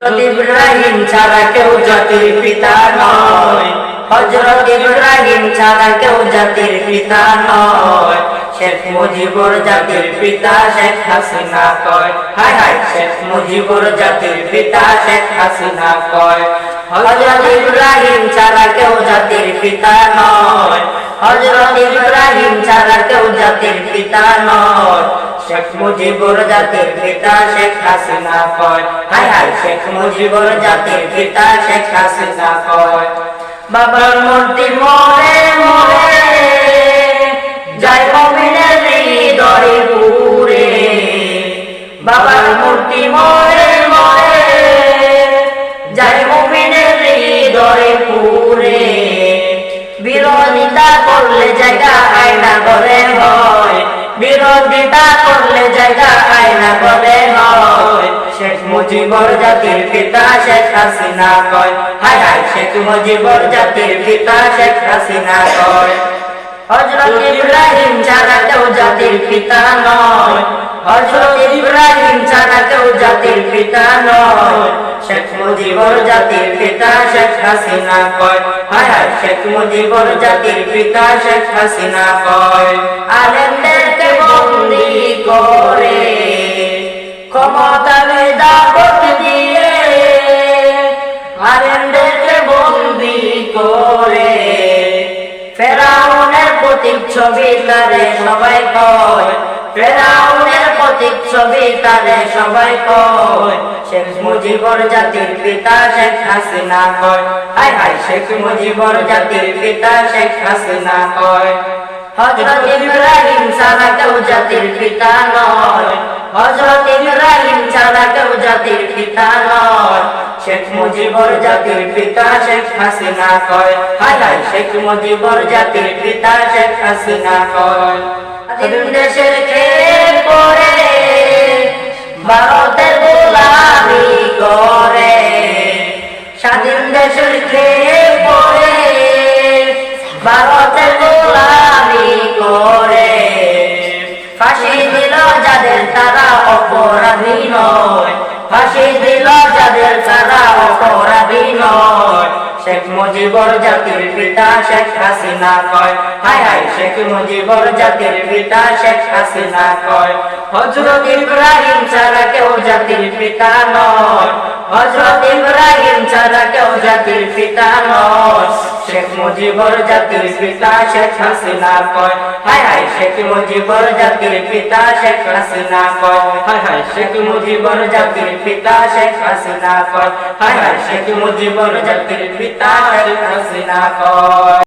ইব্রাহিম ছাড়া কেউ জাতির পিতা নয়। হযরত ইব্রাহিম ছাড়া কেউ জাতির পিতা নয়। শেখ মুজিবুর জাতির পিতা শেখ হাসিনা কয়, হায় হায় শেখ মুজিবুর জাতির পিতা শেখ হাসিনা কয়। হযরত ইব্রাহিম ছাড়া কেউ জাতির পিতা নয়। হযরত ইব্রাহিম ছাড়া কেউ জাতির পিতা নয়। শেখ মুজিবুর জাতির পিতা শেখ হাসিনা কয়, হায় হায় শেখ মুজিবুর জাতির পিতা শেখ হাসিনা কয়। বাবার মূর্তি মরে মরে যায় মুমিনের হৃদয় পুরে। বাবার মূর্তি মরে মরে যায় মুমিনের হৃদয় পুরে। বিরোধিতা করলে জায়গা আয়না ঘরে হয়। বিরোধিতা করলে জায়গা আয়না ঘরে হয়। শেখ মুজিবুর জাতির পিতা শেখ হাসিনা কয়, হায় হায় শেখ মুজিবুর জাতির পিতা শেখ হাসিনা কয়। হযরত ইব্রাহিম ছাড়া কেউ জাতির পিতা নয়। হযরত ইব্রাহিম ছাড়া কেউ জাতির পিতা নয়। শেখ মুজিবুর জাতির পিতা শেখ হাসিনা কয়, হায় হায় শেখ মুজিবুর জাতির পিতা শেখ হাসিনা কয়। আলেমদেরকে বন্দী করে ক্ষমতার দাপট দিয়ে, আলেমদেরকে বন্দী করে ফেরাউনের প্রতিচ্ছবি তারে সবাই কয়। ফেরাউনের প্রতিচ্ছবি তারে সবাই কয়। শেখ মুজিবুর জাতির পিতা শেখ হাসিনা কয়, হায় হায় শেখ মুজিবুর জাতির পিতা শেখ হাসিনা কয়। হযরত ইব্রাহিম ছাড়া কেউ জাতির পিতা নয়। হযরত ইব্রাহিম ছাড়া কেউ জাতির পিতা নয়। শেখ মুজিবুর জাতির পিতা শেখ হাসিনা কয়, হায় হায় শেখ মুজিবুর জাতির পিতা শেখ হাসিনা কয়। স্বাধীন দেশের খেয়ে পড়ে ভারতের গোলামি করে। স্বাধীন দেশের খেয়ে পড়ে ভারতের গোলামি করে। ফাঁসি দিল যাদের তারা অপরাধী নয়। ফাঁসি দিল যাদের তারা অপরাধী নয়। শেখ মুজিবুর জাতির পিতা শেখ হাসিনা কয়, হায় হায় শেখ মুজিবুর জাতির পিতা শেখ হাসিনা কয়। হযরত ইব্রাহিম ছাড়া কেউ জাতির পিতা নয়। হযরত ইব্রাহিম ছাড়া কেউ জাতির পিতা নয়। শেখ মুজিবুর জাতির পিতা শেখ হাসিনা কয়, হায় হায় শেখ মুজিবুর জাতির পিতা শেখ হাসিনা কয়, হায় হায় শেখ মুজিবুর জাতির পিতা শেখ হাসিনা কয়, হায় হায় শেখ মুজিবুর জাতির পিতা শেখ হাসিনা কয়।